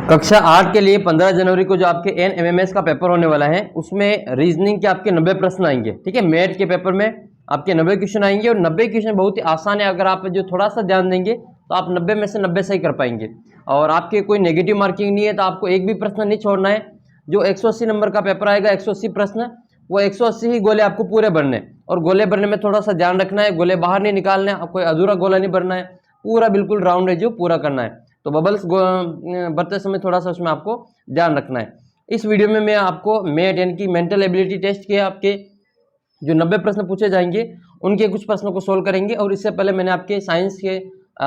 कक्षा 8 के लिए 15 जनवरी को जो आपके NMMS का पेपर होने वाला है उसमें रीजनिंग के आपके 90 प्रश्न आएंगे। ठीक है, मैथ के पेपर में आपके 90 क्वेश्चन आएंगे और 90 क्वेश्चन बहुत ही आसान है। अगर आप जो थोड़ा सा ध्यान देंगे तो आप 90 में से 90 सही कर पाएंगे और आपके कोई नेगेटिव मार्किंग नहीं है, तो आपको एक भी प्रश्न नहीं छोड़ना है। जो 180 नंबर का पेपर आएगा, 180 प्रश्न, वो 180 ही गोले आपको पूरे भरने, और गोले भरने में थोड़ा सा ध्यान रखना है, गोले बाहर नहीं निकालने, कोई अधूरा गोला नहीं भरना है, पूरा बिल्कुल राउंड है जो पूरा करना है। तो बबल्स भरते समय थोड़ा सा उसमें आपको ध्यान रखना है। इस वीडियो में मैं आपको मैथ यानी कि मेंटल एबिलिटी टेस्ट के आपके जो 90 प्रश्न पूछे जाएंगे उनके कुछ प्रश्नों को सोल्व करेंगे। और इससे पहले मैंने आपके साइंस के,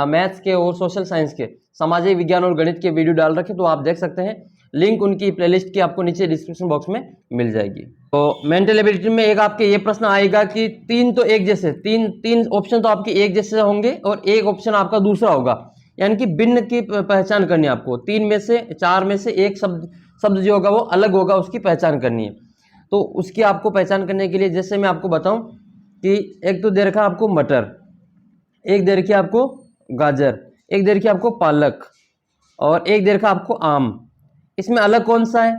मैथ्स के और सोशल साइंस के, सामाजिक विज्ञान और गणित के वीडियो डाल रखे, तो आप देख सकते हैं। लिंक उनकी प्लेलिस्ट की आपको नीचे डिस्क्रिप्शन बॉक्स में मिल जाएगी। तो मेंटल एबिलिटी में एक आपके ये प्रश्न आएगा कि तीन तो एक जैसे, तीन ऑप्शन तो आपके एक जैसे होंगे और एक ऑप्शन आपका दूसरा होगा, यानी कि भिन्न की पहचान करनी है आपको। 3 में से 4 में से एक शब्द जो होगा वो अलग होगा, उसकी पहचान करनी है। तो उसकी आपको पहचान करने के लिए जैसे मैं आपको बताऊं कि एक तो दे रखा आपको मटर, एक दे रखी आपको गाजर, एक दे रखी आपको पालक और एक दे रखा आपको आम। इसमें अलग कौन सा है?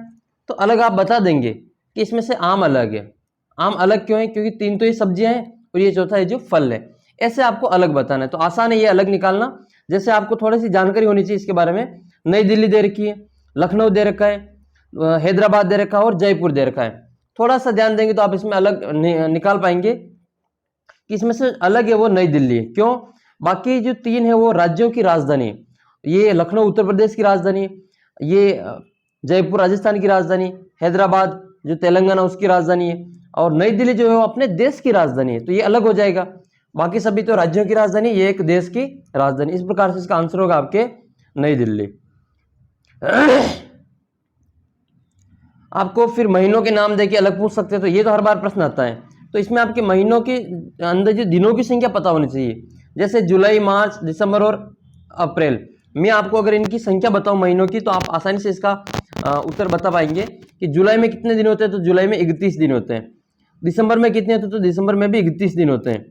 तो अलग आप बता देंगे कि इसमें से आम अलग है। आम अलग क्यों है? क्योंकि 3 तो ये सब्जियां हैं और ये चौथा है जो फल है। ऐसे आपको अलग बताना है, तो आसान है ये अलग निकालना। जैसे आपको थोड़ी सी जानकारी होनी चाहिए इसके बारे में। नई दिल्ली दे रखी है, लखनऊ दे रखा है, हैदराबाद दे रखा है और जयपुर दे रखा है। थोड़ा सा ध्यान देंगे तो आप इसमें अलग निकाल पाएंगे कि इसमें से अलग है वो नई दिल्ली है। क्यों? बाकी जो 3 है वो राज्यों की राजधानी है। ये लखनऊ उत्तर प्रदेश की राजधानी है, ये जयपुर राजस्थान की राजधानी, हैदराबाद जो तेलंगाना उसकी राजधानी है, और नई दिल्ली जो है वो अपने देश की राजधानी है। तो ये अलग हो जाएगा। बाकी सभी तो राज्यों की राजधानी, ये एक देश की राजधानी। इस प्रकार से इसका आंसर होगा आपके नई दिल्ली। आपको फिर महीनों के नाम देके अलग पूछ सकते हैं, तो ये तो हर बार प्रश्न आता है। तो इसमें आपके महीनों के अंदर जो दिनों की संख्या पता होनी चाहिए। जैसे जुलाई, मार्च, दिसंबर और अप्रैल। मैं आपको अगर इनकी संख्या बताऊं महीनों की, तो आप आसानी से इसका उत्तर बता पाएंगे कि जुलाई में कितने दिन होते हैं, तो जुलाई में 31 दिन होते हैं। दिसंबर में कितने होते हैं, तो दिसंबर में भी 31 दिन होते हैं।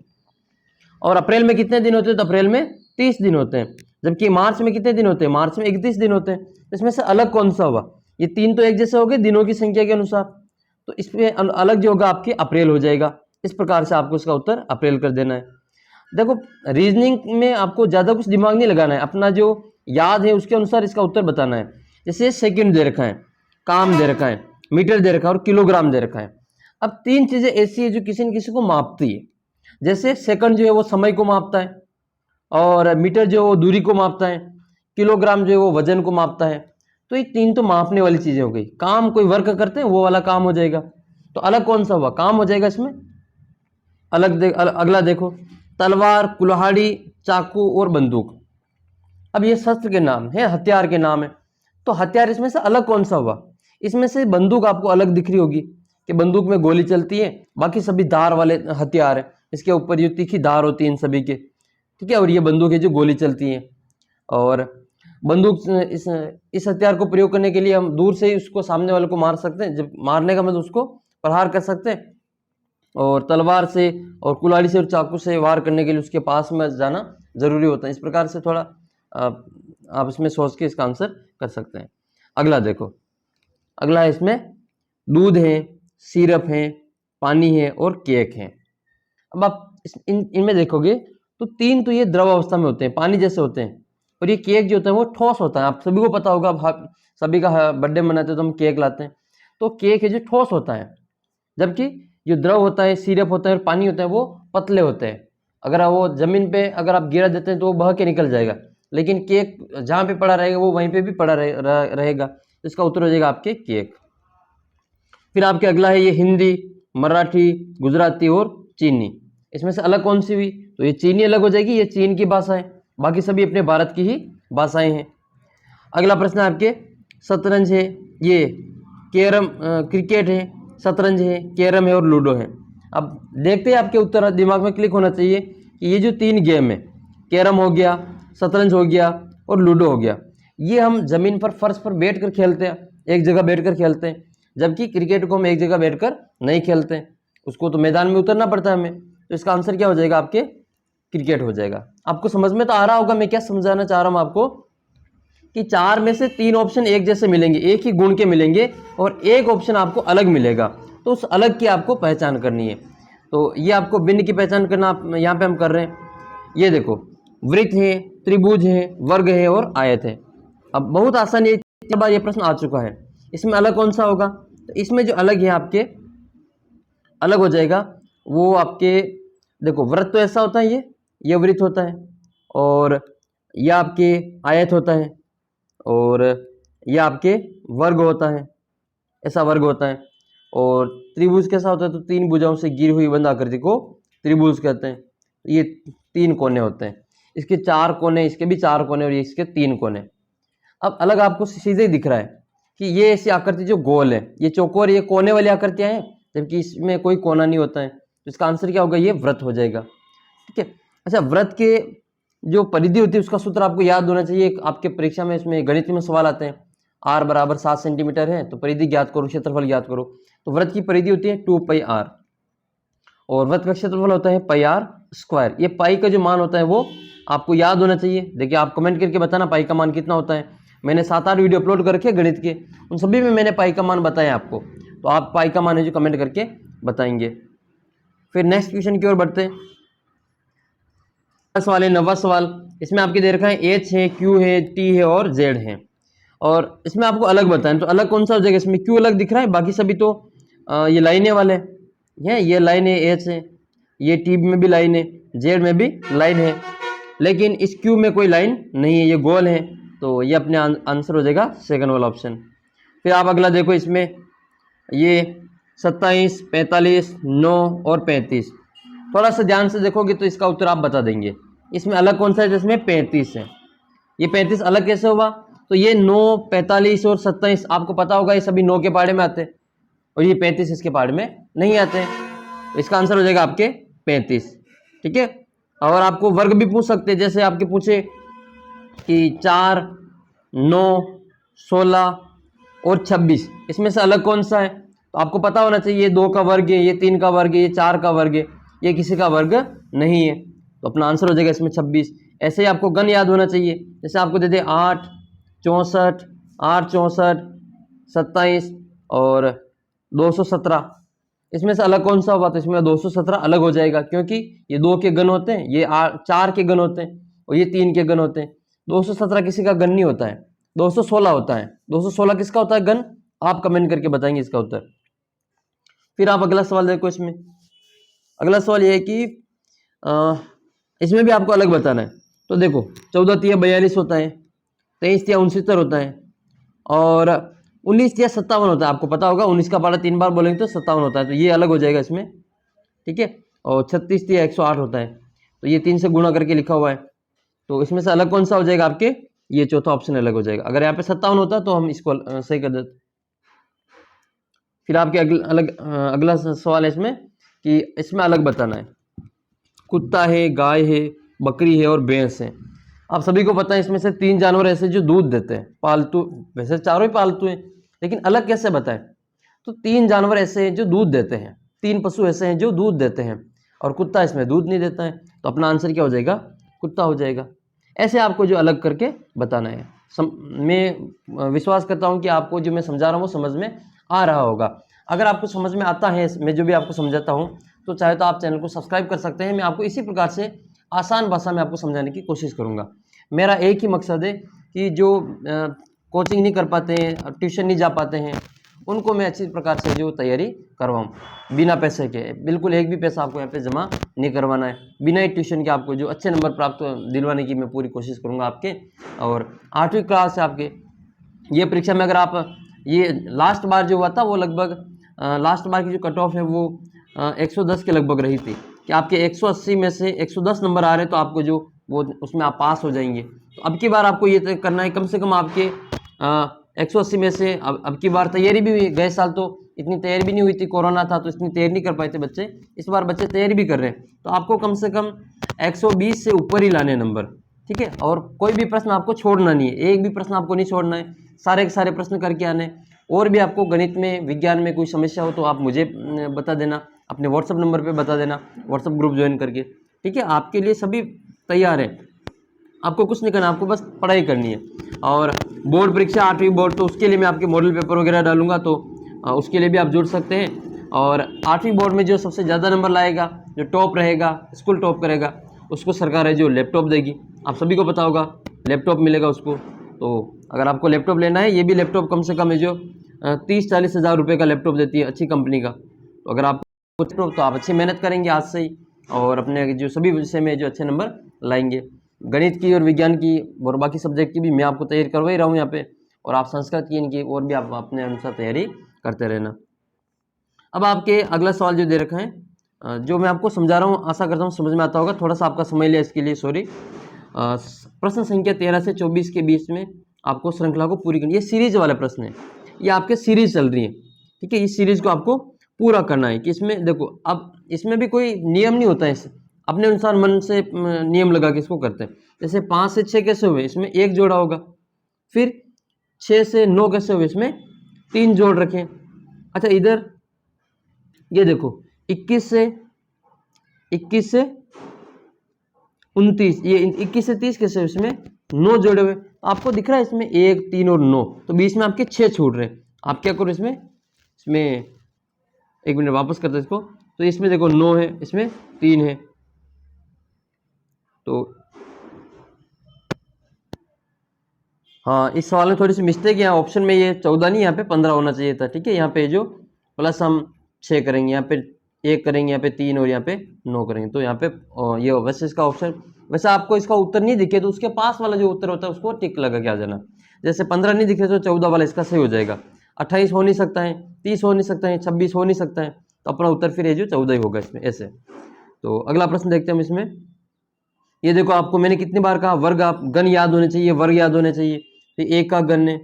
और अप्रैल में कितने दिन होते हैं, तो अप्रैल में 30 दिन होते हैं। जबकि मार्च में कितने दिन होते हैं? मार्च में 31 दिन होते हैं। इसमें से अलग कौन सा होगा? ये 3 तो एक जैसे हो गए दिनों की संख्या के अनुसार, तो इसमें अलग जो होगा आपके अप्रैल हो जाएगा। इस प्रकार से आपको इसका उत्तर अप्रैल कर देना है। देखो, रीजनिंग में आपको ज़्यादा कुछ दिमाग नहीं लगाना है, अपना जो याद है उसके अनुसार इसका उत्तर बताना है। जैसे सेकंड दे रखा है, काम दे रखा है, मीटर दे रखा है और किलोग्राम दे रखा है। अब 3 चीज़ें ऐसी है जो किसी न किसी को मापती है। जैसे सेकंड जो है वो समय को मापता है, और मीटर जो है वो दूरी को मापता है, किलोग्राम जो है वो वजन को मापता है। तो ये 3 तो मापने वाली चीज़ें हो गई। काम कोई वर्क करते हैं वो वाला काम हो जाएगा। तो अलग कौन सा हुआ? काम हो जाएगा इसमें। अगला देखो, तलवार, कुल्हाड़ी, चाकू और बंदूक। अब ये शस्त्र के नाम है, हथियार के नाम है। तो हथियार इसमें से अलग कौन सा हुआ? इसमें से बंदूक आपको अलग दिख रही होगी कि बंदूक में गोली चलती है, बाकी सभी धार वाले हथियार है। इसके ऊपर जो तीखी धार होती है इन सभी के, ठीक है, और ये बंदूक है जो गोली चलती है। और बंदूक इस हथियार को प्रयोग करने के लिए हम दूर से ही उसको, सामने वाले को मार सकते हैं। जब मारने का मतलब उसको प्रहार कर सकते हैं। और तलवार से और कुल्हाड़ी से और चाकू से वार करने के लिए उसके पास में जाना जरूरी होता है। इस प्रकार से थोड़ा आप इसमें सोच के इसका आंसर कर सकते हैं। अगला देखो, अगला है इसमें दूध है, सिरप है, पानी है और केक है। अब आप इनमें देखोगे तो 3 तो ये द्रव अवस्था में होते हैं, पानी जैसे होते हैं, और ये केक जो होता है वो ठोस होता है। आप सभी को पता होगा, सभी का बर्थडे मनाते हैं तो हम केक लाते हैं। तो केक है जो ठोस होता है, जबकि जो द्रव होता है, सिरप होता है और पानी होता है वो पतले होते हैं। अगर वो जमीन पे अगर आप गिरा देते हैं तो वो बह के निकल जाएगा, लेकिन केक जहाँ पे पड़ा रहेगा वो वहीं पे भी पड़ा रहेगा। तो इसका उत्तर हो जाएगा आपके केक। फिर आपके अगला है ये हिंदी, मराठी, गुजराती और चीनी। इसमें से अलग कौन सी हुई? तो ये चीनी अलग हो जाएगी, ये चीन की भाषा है, बाकी सभी अपने भारत की ही भाषाएं हैं। अगला प्रश्न आपके शतरंज है, ये कैरम, क्रिकेट है, शतरंज है, कैरम है और लूडो है। अब देखते हैं आपके उत्तर दिमाग में क्लिक होना चाहिए कि ये जो 3 गेम है, कैरम हो गया, शतरंज हो गया और लूडो हो गया, ये हम जमीन पर फर्श पर बैठ कर खेलते हैं, एक जगह बैठ कर खेलते हैं। जबकि क्रिकेट को हम एक जगह बैठकर नहीं खेलते हैं, उसको तो मैदान में उतरना पड़ता है हमें। तो इसका आंसर क्या हो जाएगा आपके? क्रिकेट हो जाएगा। आपको समझ में तो आ रहा होगा मैं क्या समझाना चाह रहा हूँ आपको। कि 4 में से 3 ऑप्शन एक जैसे मिलेंगे, एक ही गुण के मिलेंगे और एक ऑप्शन आपको अलग मिलेगा, तो उस अलग की आपको पहचान करनी है। तो ये आपको भिन्न की पहचान करना यहाँ पे हम कर रहे हैं। ये देखो, वृत्त है, त्रिभुज है, वर्ग है और आयत है। अब बहुत आसान ये प्रश्न आ चुका है, इसमें अलग कौन सा होगा? तो इसमें जो अलग है आपके, अलग हो जाएगा वो आपके, देखो वृत्त तो ऐसा होता है, ये वृत्त होता है, और यह आपके आयत होता है, और यह आपके वर्ग होता है, ऐसा वर्ग होता है। और त्रिभुज कैसा होता है? तो 3 भुजाओं से घिरी हुई बंद आकृति को त्रिभुज कहते हैं। ये 3 कोने होते हैं, इसके 4 कोने, इसके भी 4 कोने और इसके 3 कोने। अब अलग आपको सीधे ही दिख रहा है कि ये ऐसी आकृति जो गोल है, ये चौकोर, ये कोने वाली आकृतियां हैं, जबकि इसमें कोई कोना नहीं होता है। तो इसका आंसर क्या होगा? ये वृत्त हो जाएगा। ठीक है। अच्छा, वृत्त के जो परिधि होती है उसका सूत्र आपको याद होना चाहिए। आपके परीक्षा में इसमें गणित में सवाल आते हैं, r बराबर 7 सेंटीमीटर है तो परिधि ज्ञात करो, क्षेत्रफल ज्ञात करो। तो वृत्त की परिधि होती है 2πr और वृत्त का क्षेत्रफल होता है πr स्क्वायर। ये पाई का जो मान होता है वो आपको याद होना चाहिए। देखिए, आप कमेंट करके बताना पाई का मान कितना होता है। मैंने 7-8 वीडियो अपलोड कर रखे गणित के, उन सभी में मैंने पाई का मान बताया आपको, तो आप पाई का मान है जो कमेंट करके बताएंगे। फिर नेक्स्ट क्वेश्चन की ओर बढ़ते हैं। सवाल है 9वां सवाल। इसमें आपके दे रखा है H है, Q है, T है और Z है, और इसमें आपको अलग बताएं। तो अलग कौन सा हो जाएगा? इसमें Q अलग दिख रहा है, बाकी सभी तो ये लाइनें वाले हैं। ये लाइन है H है, ये T में भी लाइन है, Z में भी लाइन है, लेकिन इस Q में कोई लाइन नहीं है, ये गोल है। तो ये अपने आंसर हो जाएगा सेकंड वाला ऑप्शन। फिर आप अगला देखो, इसमें ये 27, 45, 9 और 35। थोड़ा सा ध्यान से देखोगे तो इसका उत्तर आप बता देंगे। इसमें अलग कौन सा है? जिसमें 35 है। ये 35 अलग कैसे हुआ? तो ये 9, 45 और 27 आपको पता होगा ये सभी 9 के पहाड़े में आते हैं, और ये 35 इसके पहाड़े में नहीं आते हैं। इसका आंसर हो जाएगा आपके 35। ठीक है। और आपको वर्ग भी पूछ सकते हैं, जैसे आपके पूछे कि 4, 9, 16 और 26, इसमें से अलग कौन सा है? तो आपको पता होना चाहिए ये 2 का वर्ग है, ये 3 का वर्ग है, ये 4 का वर्ग है, ये किसी का वर्ग नहीं है। तो अपना आंसर हो जाएगा इसमें 26। ऐसे ही आपको गण याद होना चाहिए, जैसे आपको दे दे 8, 64, 8, 64, 27 और 217। इसमें से अलग कौन सा होगा? तो इसमें 217 अलग हो जाएगा, क्योंकि ये 2 के गण होते हैं, ये 4 के गण होते हैं और ये 3 के गण होते हैं। 217 किसी का गण नहीं होता है, 216 होता है। 216 किसका होता है गण? आप कमेंट करके बताएंगे इसका उत्तर। फिर आप अगला सवाल देखो। इसमें अगला सवाल ये है कि इसमें भी आपको अलग बताना है। तो देखो, 14 तिया 42 होता है, 23 तिया 69 होता है, और 19 तिया 57 होता है। आपको पता होगा 19 का पारा 3 बार बोलेंगे तो 57 होता है, तो ये अलग हो जाएगा इसमें। ठीक है। और 36 तिया 108 होता है, तो ये 3 से गुणा करके लिखा हुआ है। तो इसमें से अलग कौन सा हो जाएगा आपके? ये चौथा ऑप्शन अलग हो जाएगा। अगर यहाँ पे 57 होता तो हम इसको सही कर देते। फिर आपके अगला सवाल है इसमें कि इसमें अलग बताना है। कुत्ता है, गाय है, बकरी है और भैंस है। आप सभी को पता है इसमें से 3 जानवर ऐसे जो दूध देते हैं, पालतू, वैसे चारों ही पालतू हैं, लेकिन अलग कैसे बताएं? तो 3 जानवर ऐसे हैं जो दूध देते हैं, 3 पशु ऐसे हैं जो दूध देते हैं, और कुत्ता इसमें दूध नहीं देता है। तो अपना आंसर क्या हो जाएगा? कुत्ता हो जाएगा। ऐसे आपको जो अलग करके बताना है। मैं विश्वास करता हूँ कि आपको जो मैं समझा रहा हूँ वो समझ में आ रहा होगा। अगर आपको समझ में आता है मैं जो भी आपको समझाता हूँ, तो चाहे तो आप चैनल को सब्सक्राइब कर सकते हैं। मैं आपको इसी प्रकार से आसान भाषा में आपको समझाने की कोशिश करूँगा। मेरा एक ही मकसद है कि जो कोचिंग नहीं कर पाते हैं, ट्यूशन नहीं जा पाते हैं, उनको मैं अच्छी प्रकार से जो तैयारी करवाऊँ, बिना पैसे के। बिल्कुल एक भी पैसा आपको यहाँ पे जमा नहीं करवाना है। बिना ही ट्यूशन के आपको जो अच्छे नंबर प्राप्त दिलवाने की मैं पूरी कोशिश करूँगा आपके। और 8वीं क्लास से आपके ये परीक्षा में अगर आप, ये लास्ट बार जो हुआ था वो लगभग लास्ट बार की जो कट ऑफ है वो 110 के लगभग रही थी, कि आपके 180 में से 110 नंबर आ रहे हैं, तो आपको जो वो उसमें आप पास हो जाएंगे। तो अब की बार आपको ये तय करना है कम से कम आपके 180 में से। अब की बार तैयारी भी हुई, गए साल तो इतनी तैयारी भी नहीं हुई थी, कोरोना था तो इतनी तैयारी नहीं कर पाए थे बच्चे। इस बार बच्चे तैयारी भी कर रहे हैं, तो आपको कम से कम 120 से ऊपर ही लाने नंबर। ठीक है। और कोई भी प्रश्न आपको छोड़ना नहीं है, एक भी प्रश्न आपको नहीं छोड़ना है, सारे के सारे प्रश्न करके आने। और भी आपको गणित में, विज्ञान में कोई समस्या हो तो आप मुझे बता देना, अपने व्हाट्सअप नंबर पे बता देना, व्हाट्सअप ग्रुप ज्वाइन करके। ठीक है। आपके लिए सभी तैयार है। आपको कुछ नहीं करना, आपको बस पढ़ाई करनी है। और बोर्ड परीक्षा 8वीं बोर्ड, तो उसके लिए मैं आपके मॉडल पेपर वगैरह डालूंगा, तो उसके लिए भी आप जुड़ सकते हैं। और 8वीं बोर्ड में जो सबसे ज़्यादा नंबर लाएगा, जो टॉप रहेगा, स्कूल टॉप करेगा, उसको सरकार है जो लैपटॉप देगी। आप सभी को पता होगा लैपटॉप मिलेगा उसको। तो अगर आपको लैपटॉप लेना है, ये भी लैपटॉप कम से कम है जो 30-40 हज़ार रुपये का लैपटॉप देती है अच्छी कंपनी का। तो अगर आपको लैपटॉप, तो आप अच्छी मेहनत करेंगे आज से ही, और अपने जो सभी विषय में जो अच्छे नंबर लाएंगे। गणित की और विज्ञान की और बाकी सब्जेक्ट की भी मैं आपको तैयारी करवा ही रहा हूँ यहाँ पे, और आप संस्कृत की, इनकी और भी आप अपने अनुसार तैयारी करते रहना। अब आपके अगला सवाल जो दे रखा है, जो मैं आपको समझा रहा हूँ, आशा करता हूँ समझ में आता होगा। थोड़ा सा आपका समय लिया इसके लिए सॉरी। प्रश्न संख्या 13 से 24 के बीच में आपको श्रृंखला को पूरी करनी है। ये सीरीज वाला प्रश्न है, ये आपके सीरीज चल रही है, ठीक है। इस सीरीज को आपको पूरा करना है कि इसमें देखो, अब इसमें भी कोई नियम नहीं होता है, इस अपने अनुसार मन से नियम लगा के इसको करते हैं। जैसे 5 से 6 कैसे हुए, इसमें 1 जोड़ा होगा। फिर 6 से 9 कैसे हुए, इसमें 3 जोड़ रखें। अच्छा, इधर ये देखो 21 से 29, ये 21 से 30 कैसे, इसमें 9 जोड़े हुए। आपको दिख रहा है इसमें 1, 3 और 9, तो बीच में आपके 6 छूट रहे हैं। आप क्या करो, इसमें 1 मिनट वापस करते इसको। तो इसमें देखो 9 है, इसमें 3 है, तो हाँ, इस सवाल में थोड़ी सी मिस्टेक है। यहाँ ऑप्शन में ये 14 नहीं, यहाँ पे 15 होना चाहिए था, ठीक है। यहाँ पे जो प्लस हम 6 करेंगे, यहाँ पे 1 करेंगे, यहाँ पे 3 और यहाँ पे 9 करेंगे, तो यहाँ पे ये वैसे इसका ऑप्शन, वैसे आपको इसका उत्तर नहीं दिखे तो उसके पास वाला जो उत्तर होता है उसको टिक लगा के आ जाना। जैसे 15 नहीं दिखे तो 14 वाला इसका सही हो जाएगा। 28 हो नहीं सकता है, 30 हो नहीं सकता है, 26 हो नहीं सकता है, तो अपना उत्तर फिर ये जो 14 ही होगा इसमें, ऐसे। तो अगला प्रश्न देखते हैं हम इसमें। ये देखो, आपको मैंने कितनी बार कहा वर्ग, आप गण याद होने चाहिए, वर्ग याद होने चाहिए। तो 1 का गण है,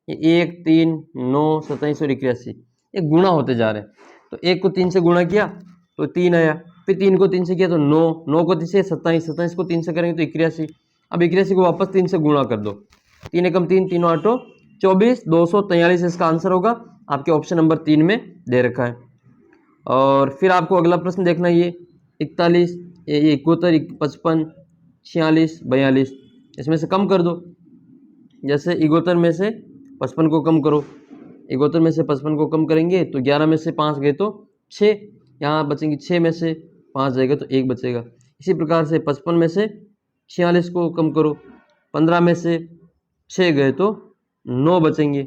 ये 1, 3, 9, 27 और 81, ये गुणा होते जा रहे हैं। तो 1 को 3 से गुणा किया तो 3 आया, फिर 3 को 3 से किया तो 9, 9 को 3 से 27, 27 को 3 से करेंगे तो 81। अब 81 को वापस 3 से गुणा कर दो, 3 एकम 3, 3 8 24, 243 इसका आंसर होगा। आपके ऑप्शन नंबर 3 में दे रखा है। और फिर आपको अगला प्रश्न देखना है, ये 41, ये 71, 55, 46, 42, इसमें से कम कर दो। जैसे 71 में से 55 को कम करो, 71 में से 55 को कम करेंगे तो 11 में से 5 गए तो 6, यहाँ बचेंगे 6 में से 5 जाएगा तो 1 बचेगा। इसी प्रकार से 55 में से 46 को कम करो, 15 में से 6 गए तो 9 बचेंगे,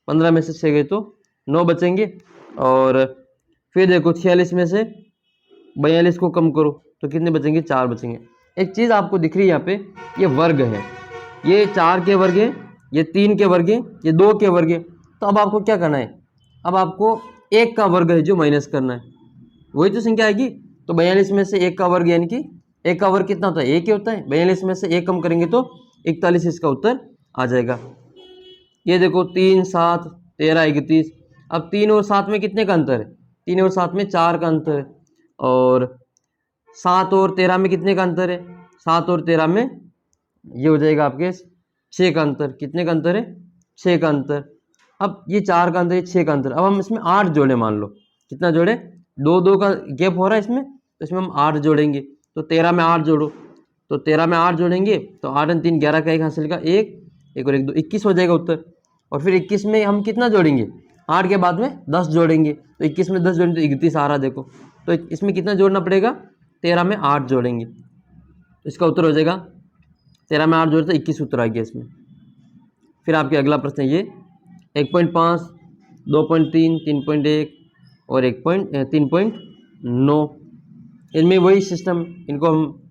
15 में से 6 गए तो 9 बचेंगे। और फिर देखो 46 में से 42 को कम करो तो कितने बचेंगे, 4 बचेंगे। एक चीज़ आपको दिख रही है यहाँ पे, ये वर्ग है, ये 4 के वर्ग है, ये 3 के वर्ग है, ये 2 के वर्ग है। तो अब आपको क्या करना है, अब आपको 1 का वर्ग है जो माइनस करना है, वही तो संख्या आएगी। तो 42 में से 1 का वर्ग, यानी कि 1 का वर्ग कितना होता है, 1 ही होता है। 42 में से 1 कम करेंगे तो 41 इसका उत्तर आ जाएगा। ये देखो 3, 7, 13, 31। अब 3 और 7 में कितने का अंतर है, 3 और 7 में 4 का अंतर है। और 7 और 13 में कितने का अंतर है, 7 और 13 में ये हो जाएगा आपके 6 का अंतर। कितने का अंतर है, 6 का अंतर। अब ये 4 का अंतर, ये 6 का अंतर। अब हम इसमें 8 जोड़े, मान लो कितना जोड़े, 2-2 का गैप हो रहा है इसमें, तो इसमें हम 8 जोड़ेंगे। तो 13 में 8 जोड़ो, तो 13 में 8 जोड़ेंगे तो 8 और 3 11 का 1 हासिल का 1 और 1 2, 21 हो जाएगा उत्तर। और फिर 21 में हम कितना जोड़ेंगे, 8 के बाद में 10 जोड़ेंगे, तो 21 में 10 जोड़ेंगे तो 31 आ रहा, देखो। तो इसमें कितना जोड़ना पड़ेगा, 13 में 8 जोड़ेंगे, तो इसका उत्तर हो जाएगा 13 में 8 जोड़े तो 21 उत्तर आ गया इसमें। फिर आपके अगला प्रश्न है ये 1.5, 2.3, 3.1 और 3.9। इनमें वही सिस्टम, इनको हम,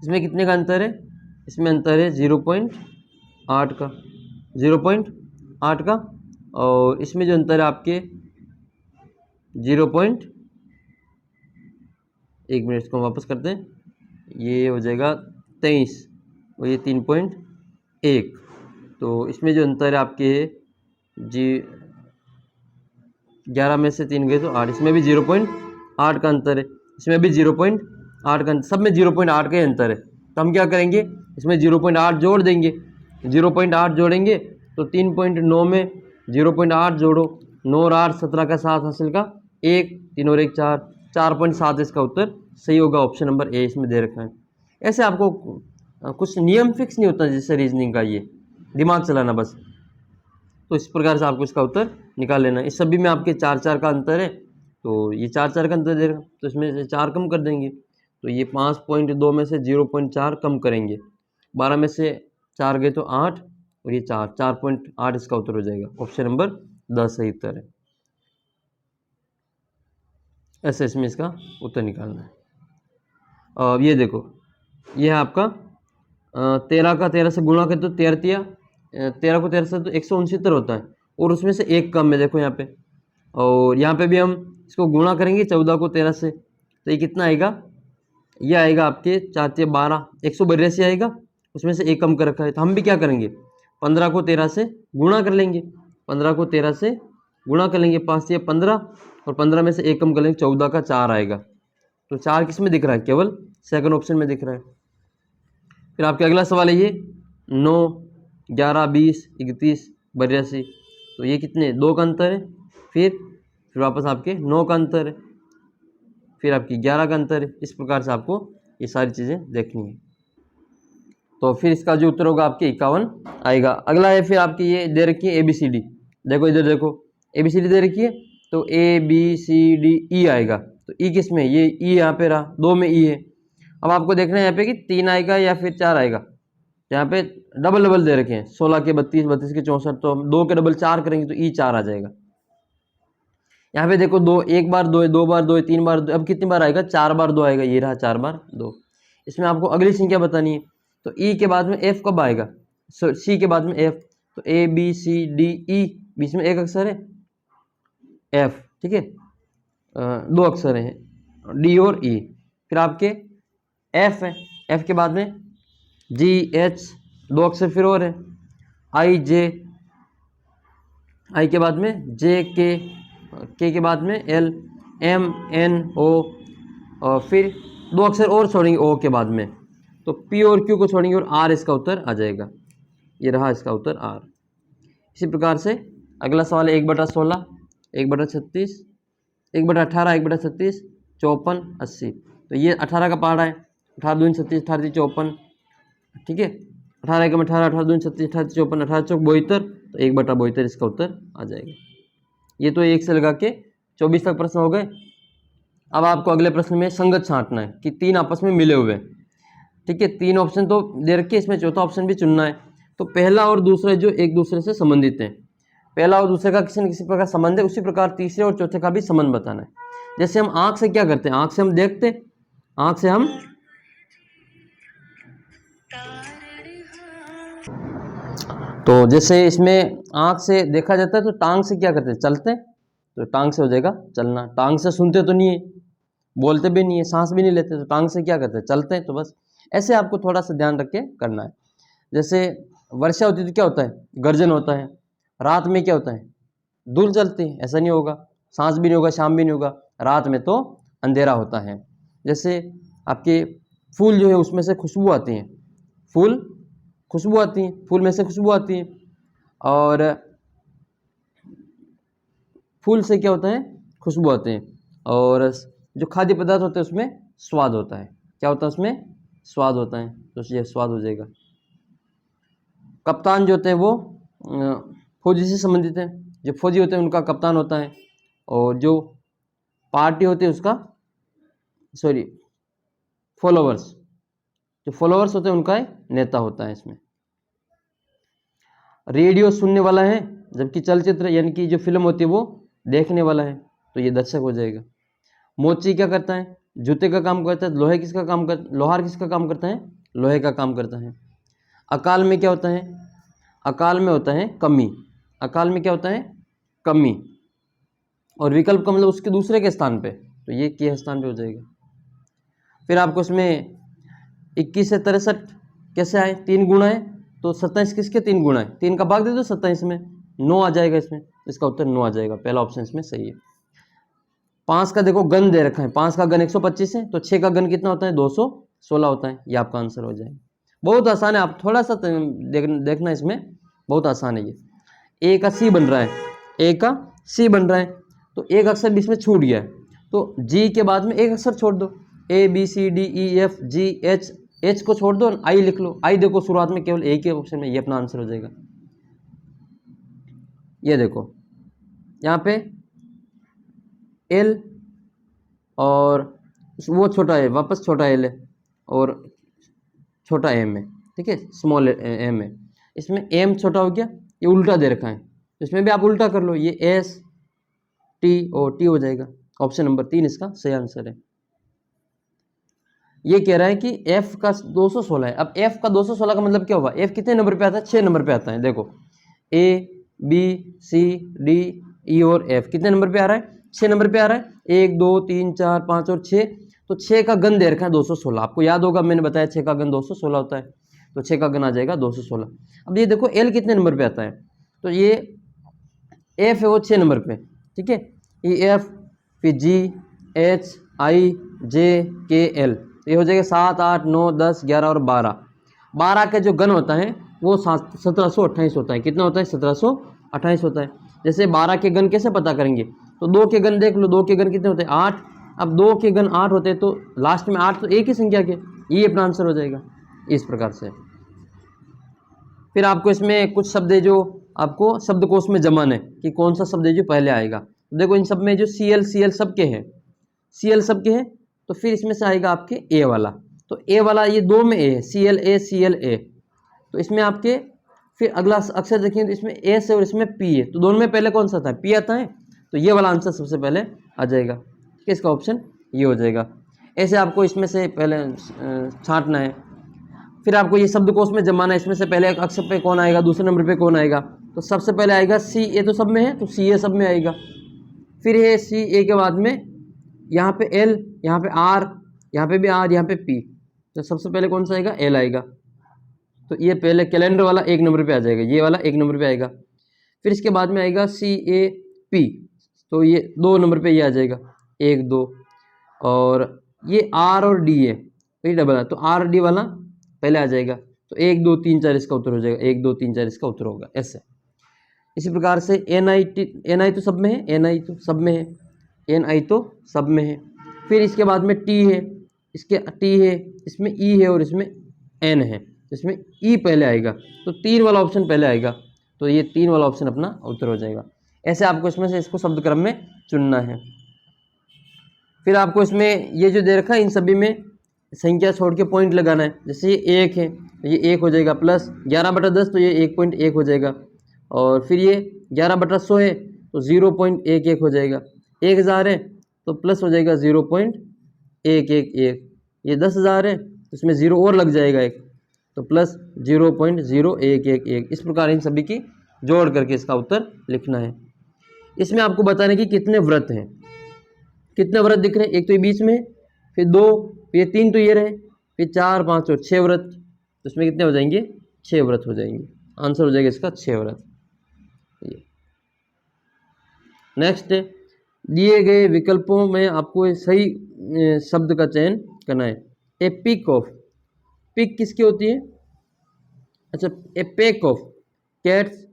इसमें कितने का अंतर है, इसमें अंतर है 0.8 का, 0.8 का। और इसमें जो अंतर है आपके 1 मिनट, इसको वापस करते हैं, ये हो जाएगा 23 और ये 3.1। तो इसमें जो अंतर है आपके 11 में से 3 गए तो 8, इसमें भी 0.8 का अंतर है, इसमें भी 0.8 का, सब में 0.8 का ही अंतर है। तो हम क्या करेंगे, इसमें 0.8 जोड़ देंगे, 0.8 जोड़ेंगे तो 3.9 में 0.8 जोड़ो, 9 और 8 17 का 7 हासिल का 1, 3 और 1 4, 4.7 इसका उत्तर सही होगा। ऑप्शन नंबर ए इसमें दे रखा है। ऐसे आपको कुछ नियम फिक्स नहीं होता जैसे रीजनिंग का, ये दिमाग चलाना बस। तो इस प्रकार से आपको इसका उत्तर निकाल लेना है। इस सभी में आपके 4-4 का अंतर है, तो ये 4-4 का अंतर दे रहा, तो इसमें से 4 कम कर देंगे, तो ये 5.2 में से 0.4 कम करेंगे, 12 में से 4 गए तो 8 और ये 4.8 इसका उत्तर हो जाएगा। ऑप्शन नंबर 10 सही उत्तर है। ऐसे इसमें इसका उत्तर निकालना है। ये देखो, ये है आपका 13 का 13 से गुणा करें तो 13 को 13 से तो 169 होता है, और उसमें से एक कम है देखो यहाँ पे, और यहाँ पे भी हम इसको गुणा करेंगे 14 को 13 से, तो ये कितना आएगा, ये आएगा आपके 4×12 182 आएगा, उसमें से एक कम कर रखा है। तो हम भी क्या करेंगे, 15 को 13 से गुणा कर लेंगे, 15 को 13 से गुणा कर लेंगे, 5×15 और 15 में से एक कम कर लेंगे, 14 का 4 आएगा। तो 4 किस में दिख रहा है, केवल सेकंड ऑप्शन में दिख रहा है। फिर आपके अगला सवाल है ये 9, 11, 20, 31, 82, तो ये कितने, 2 का अंतर है। फिर वापस आपके 9 का अंतर है, फिर आपकी 11 का अंतर है। इस प्रकार से आपको ये सारी चीज़ें देखनी है। तो फिर इसका जो उत्तर होगा आपके 51 आएगा। अगला है फिर आपकी ये दे रखी है ABCD, देखो इधर देखो ABCD दे रखी है, तो ABCD आएगा। तो ई किस में, ये ई यहाँ पे रहा, 2 में ई है। अब आपको देखना है यहाँ पे कि 3 आएगा या फिर 4 आएगा। यहाँ पे डबल डबल दे रखे हैं, 16 के 32, 32 के 64, तो हम 2 के डबल 4 करेंगे तो ई 4 आ जाएगा। यहाँ पे देखो 2, एक बार 2 है, 2 बार 2 है, 3 बार 2, अब कितनी बार आएगा, 4 बार 2 आएगा, ये रहा 4 बार 2। इसमें आपको अगली संख्या बतानी है, तो ई के बाद में एफ कब आएगा, सी के बाद में एफ, तो ABCDE, बीच में एक अक्षर है एफ, ठीक है, 2 अक्षर हैं डी और ई। फिर आपके एफ है, एफ के बाद में GH, 2 अक्षर फिर और है, IJ, आई के बाद में JK, के बाद में L, MNO, और फिर 2 अक्षर और छोड़ेंगे O के बाद में, तो P और Q को छोड़ेंगे और R इसका उत्तर आ जाएगा। ये रहा इसका उत्तर R। इसी प्रकार से अगला सवाल है 1/16, 1/36, 1/18, 1/36, 54, 80, तो ये 18 का पहाड़ा है, 18 दूनी 36, 18 54, ठीक है, 18 एकम 18, 18 दूनी 36, 18 54, 18 चौक 72, तो 1/72 इसका उत्तर आ जाएगा। ये तो 1 से लगा के 24 तक प्रश्न हो गए। अब आपको अगले प्रश्न में संगत छांटना है कि 3 आपस में मिले हुए, ठीक है, 3 ऑप्शन तो दे रखे, इसमें चौथा ऑप्शन भी चुनना है। तो पहला और दूसरा जो एक दूसरे से संबंधित हैं, पहला और दूसरे का किसी न किसी प्रकार संबंध है, उसी प्रकार तीसरे और चौथे का भी संबंध बताना है। जैसे हम आंख से क्या करते हैं, आंख से हम देखते, आंख से हम तो जैसे इसमें आंख से देखा जाता है, तो टांग से क्या करते हैं, चलते हैं, तो टांग से हो जाएगा चलना। टांग से सुनते तो नहीं है, बोलते भी नहीं है, सांस भी नहीं लेते, तो टांग से क्या करते हैं, चलते हैं। तो बस ऐसे आपको थोड़ा सा ध्यान रख के करना है। जैसे वर्षा होती है तो क्या होता है, गर्जन होता है। रात में क्या होता है, धूल जलती है, ऐसा नहीं होगा, सांस भी नहीं होगा, शाम भी नहीं होगा, रात में तो अंधेरा होता है। जैसे आपके फूल जो है उसमें से खुशबू आती है, फूल खुशबू आती है, फूल में से खुशबू आती है, और फूल से क्या होता है, खुशबू आते हैं, और जो खाद्य पदार्थ होते हैं उसमें स्वाद होता है, क्या होता है उसमें, स्वाद होता है, तो ये स्वाद हो जाएगा। कप्तान जो होते हैं वो फौजी से संबंधित है, जो फौजी होते हैं उनका कप्तान होता है, और जो पार्टी होती है उसका फॉलोवर्स, जो फॉलोवर्स होते हैं उनका नेता होता है। इसमें रेडियो सुनने वाला है, जबकि चलचित्र यानी कि जो फिल्म होती है वो देखने वाला है, तो ये दर्शक हो जाएगा। मोची क्या करता है, जूते का काम करता है। लोहार किसका काम करता है, लोहे का काम करता है। अकाल में क्या होता है, अकाल में होता है कमी, अकाल में क्या होता है, कमी, और विकल्प का मतलब उसके दूसरे के स्थान पे, तो ये के स्थान पे हो जाएगा। फिर आपको इसमें 21 से 63 कैसे आए, 3 गुणा है, तो 27 किसके 3 गुणा है, 3 का भाग दे दो 27 में, 9 आ जाएगा इसमें, इसका उत्तर 9 आ जाएगा, पहला ऑप्शन इसमें सही है। 5 का देखो गण दे रखा है, 5 का गण 125 है, तो 6 का गण कितना होता है, 216 होता है, ये आपका आंसर हो जाएगा। बहुत आसान है, आप थोड़ा सा देखना, इसमें बहुत आसान है। ये ए का सी बन रहा है, ए का सी बन रहा है, तो एक अक्षर बीच में छूट गया है, तो जी के बाद में एक अक्षर छोड़ दो, ABCDEFGH एच को छोड़ दो, आई लिख लो। आई देखो शुरुआत में केवल एक ही ऑप्शन में, ये अपना आंसर हो जाएगा। ये देखो यहाँ पे एल और वो छोटा है, वापस छोटा एल है और छोटा एम है, ठीक है, स्मॉल एम है। इसमें एम छोटा हो गया, ये उल्टा दे रखा है, तो इसमें भी आप उल्टा कर लो, ये एस टी और टी हो जाएगा। ऑप्शन नंबर 3 इसका सही आंसर है। ये कह रहा है कि f का 216 है। अब f का 216 का मतलब क्या होगा, f कितने नंबर पे आता है, 6 नंबर पे आता है। देखो a b c d e और f कितने नंबर पे आ रहा है, 6 नंबर पे आ रहा है। 1 2 3 4 5 और 6, तो 6 का घन दे रखा है 216। आपको याद होगा मैंने बताया 6 का घन 216 होता है, तो 6 का घन आ जाएगा 216। अब ये देखो l कितने नंबर पे आता है, तो ये f है वो 6 नंबर पे, ठीक है, ये f फिर g h i j k l, ये हो जाएगा 7 8 9 10 11 और 12। 12 का जो घन होता है वो 1728 होता है। कितना होता है, 1728 होता है। जैसे 12 के घन कैसे पता करेंगे, तो 2 के घन देख लो, 2 के घन कितने होते हैं, 8। अब 2 के घन 8 होते हैं तो लास्ट में 8 तो एक ही संख्या के, ये अपना आंसर हो जाएगा इस प्रकार से। फिर आपको इसमें कुछ शब्द है जो आपको शब्दकोश में जमाना है कि कौन सा शब्द है जो पहले आएगा। तो देखो इन सब में जो CL सबके हैं, CL सबके हैं, तो फिर इसमें से आएगा आपके ए वाला। तो ए वाला ये 2 में ए है, CLA। तो इसमें आपके फिर अगला अक्षर देखेंगे तो इसमें एस है और इसमें पी है, तो दोनों में पहले कौन सा आता है, पी आता है, तो ये वाला आंसर सबसे पहले आ जाएगा। ठीक है, इसका ऑप्शन ये हो जाएगा। ऐसे आपको इसमें से पहले छांटना है, फिर आपको ये शब्दकोश में जमाना है। इसमें से पहले अक्षर पे कौन आएगा, दूसरे नंबर पे कौन आएगा, तो सबसे पहले आएगा सी ए, तो सब में है तो सी ए सब में आएगा। फिर है सी ए के बाद में यहाँ पे एल, यहाँ पे आर, यहाँ पे भी आर, यहाँ पे पी, तो सबसे पहले कौन सा आएगा, एल आएगा। तो ये पहले कैलेंडर वाला 1 नंबर पे आ जाएगा, ये वाला 1 नंबर पे आएगा। फिर इसके बाद में आएगा CAP, तो ये 2 नंबर पे ये आ जाएगा, 1 2। और ये R और D है, तो ये डबल है, तो RD वाला पहले आ जाएगा। तो 1 2 3 4 इसका उत्तर हो जाएगा, 1 2 3 4 इसका उत्तर होगा ऐसे। इसी प्रकार से NI तो सब में है, NI तो सब में है, NI तो सब में है। फिर इसके बाद में T है, इसके T है, इसमें E है और इसमें N है, इसमें E पहले आएगा, तो 3 वाला ऑप्शन पहले आएगा, तो ये 3 वाला ऑप्शन अपना उत्तर हो जाएगा। ऐसे आपको इसमें से इसको शब्द क्रम में चुनना है। फिर आपको इसमें ये जो दे रखा है इन सभी में संख्या छोड़ के पॉइंट लगाना है। जैसे ये 1 है तो ये 1 हो जाएगा, प्लस 11/10 तो ये 1.1 हो जाएगा, और फिर ये 11/100 है तो 0.11 हो जाएगा। 1000 है तो प्लस हो जाएगा 0.111। ये 10,000 है तो इसमें 0 और लग जाएगा 1, तो प्लस 0.0111। इस प्रकार इन सभी की जोड़ करके इसका उत्तर लिखना है। इसमें आपको बताने की कितने व्रत हैं, कितने व्रत दिख रहे हैं, एक तो ये बीच में, फिर 2, फिर 3 तो ये रहे, फिर 4 5 और 6 व्रत, तो इसमें कितने हो जाएंगे, 6 व्रत हो जाएंगे। आंसर हो जाएगा इसका 6 व्रत। नेक्स्ट, दिए गए विकल्पों में आपको सही शब्द का चयन करना है। ए पिक ऑफ, पिक किसकी होती है, अच्छा, a pack of cats,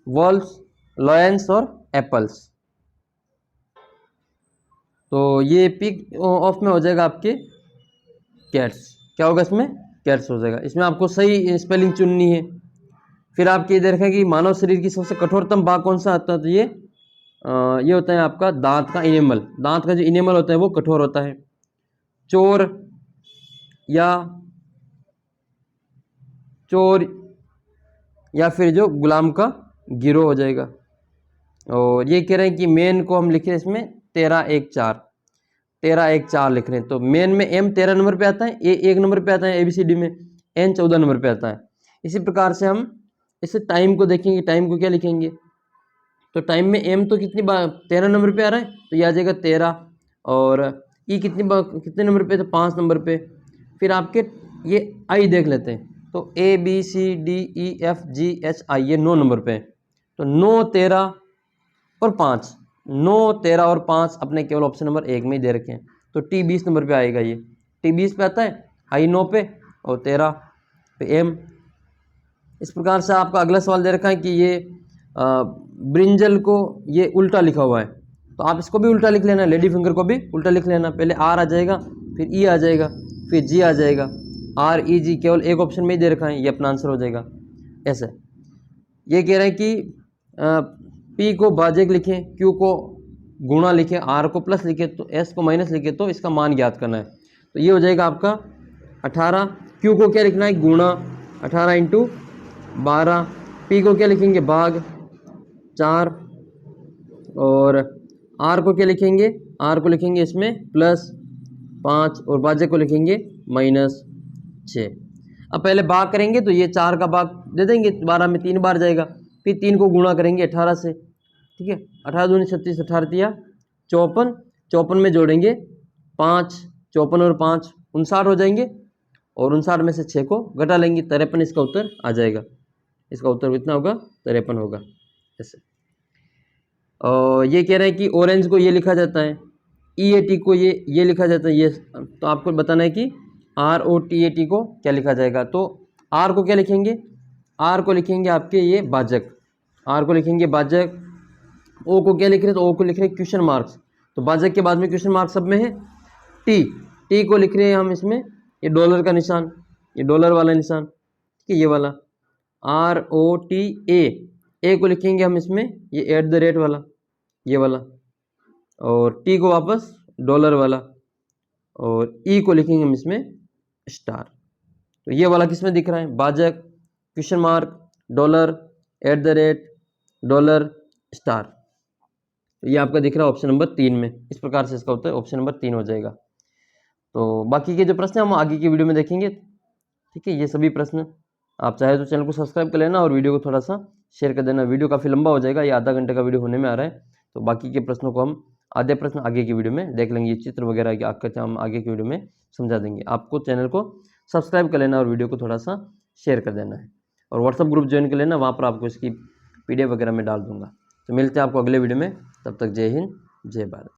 wolves, lions और एप्पल्स, तो ये पिक ऑफ में हो जाएगा आपके कैट्स। क्या होगा इसमें, कैट्स हो जाएगा। इसमें आपको सही स्पेलिंग चुननी है। फिर आपके इधर देखें कि मानव शरीर की सबसे कठोरतम भाग कौन सा आता है, तो ये होता है आपका दांत का इनेमल। दांत का जो इनेमल होता है वो कठोर होता है। चोर या फिर जो गुलाम का गिरोह हो जाएगा। और ये कह रहे हैं कि मेन को हम लिख रहे हैं इसमें 13 1 4 लिख रहे हैं, तो मेन में M 13 नंबर पे आता है, A 1 नंबर पे आता है ABCD में, N 14 नंबर पे आता है। इसी प्रकार से हम इस टाइम को देखेंगे, टाइम को क्या लिखेंगे, तो टाइम में M तो कितनी बार 13 नंबर पे आ रहा है, तो ये आ जाएगा 13, और E कितने नंबर पे, तो 5 नंबर पे। फिर आपके ये I देख लेते हैं, तो ABCDEFGHI ये 9 नंबर पे है, तो 9 13 और 5, 9 13 और 5 अपने केवल ऑप्शन नंबर 1 में ही दे रखे हैं, तो T 20 नंबर पे आएगा। ये T 20 पे आता है, I 9 पे और 13 पे M। इस प्रकार से आपका अगला सवाल दे रखा है कि ये ब्रिंजल को ये उल्टा लिखा हुआ है, तो आप इसको भी उल्टा लिख लेना, लेडी फिंगर को भी उल्टा लिख लेना। पहले R आ जाएगा, फिर E आ जाएगा, फिर जी आ जाएगा, आर ई जी केवल एक ऑप्शन में ही दे रखा है, ये अपना आंसर हो जाएगा। ऐसे ये कह रहे हैं कि पी को भाजक लिखें, क्यू को गुणा लिखें, आर को प्लस लिखें, तो एस को माइनस लिखें, तो इसका मान ज्ञात करना है। तो ये हो जाएगा आपका 18, क्यू को क्या लिखना है, गुणा 18 इंटू 12, पी को क्या लिखेंगे, भाग 4, और आर को क्या लिखेंगे, आर को लिखेंगे इसमें प्लस 5, और भाजक को लिखेंगे -6। अब पहले भाग करेंगे तो ये 4 का भाग दे देंगे, 12 में 3 बार जाएगा, फिर 3 को गुणा करेंगे 18 से, ठीक है, 18 दूनी 36, 18 तिया 54, 54 में जोड़ेंगे 5, 54 और 5 59 हो जाएंगे, और 59 में से 6 को घटा लेंगे, 53 इसका उत्तर आ जाएगा। इसका उत्तर कितना होगा, 53 होगा। ऐसे और ये कह रहे हैं कि ऑरेंज को ये लिखा जाता है, EAT को ये लिखा जाता है, ये तो आपको बताना है कि ROTAT को क्या लिखा जाएगा। तो R को क्या लिखेंगे, R को लिखेंगे आपके ये भाजक, R को लिखेंगे भाजक, O को क्या लिख रहे हैं, तो O को लिख रहे हैं क्वेश्चन मार्क्स, तो भाजक के बाद में क्वेश्चन मार्क्स सब में है। T को लिख रहे हैं हम इसमें ये डॉलर का निशान, ये डॉलर वाला निशान, ठीक है, ये वाला ROTA, A को लिखेंगे हम इसमें ये @ वाला, ये वाला, और T को वापस डॉलर वाला, और E को लिखेंगे हम इसमें स्टार। तो ये वाला किस में दिख रहा है, भाजक, question mark, dollar, @ dollar, star. तो ये आपका दिख रहा है ऑप्शन नंबर 3 में। इस प्रकार से इसका उत्तर ऑप्शन नंबर 3 हो जाएगा। तो बाकी के जो प्रश्न हम आगे की वीडियो में देखेंगे, ठीक है। ये सभी प्रश्न आप चाहे तो चैनल को सब्सक्राइब कर लेना और वीडियो को थोड़ा सा शेयर कर देना। वीडियो काफ़ी लंबा हो जाएगा, ये आधा घंटे का वीडियो होने में आ रहा है। तो बाकी के प्रश्नों को हम आधे प्रश्न आगे की वीडियो में देख लेंगे, ये चित्र वगैरह आपका हम आगे की वीडियो में समझा देंगे। आपको चैनल को सब्सक्राइब कर लेना और वीडियो को थोड़ा सा शेयर कर देना है, और व्हाट्सअप ग्रुप ज्वाइन कर लेना, वहाँ पर आपको इसकी PDF वगैरह में डाल दूंगा। तो मिलते हैं आपको अगले वीडियो में, तब तक जय हिंद, जय भारत।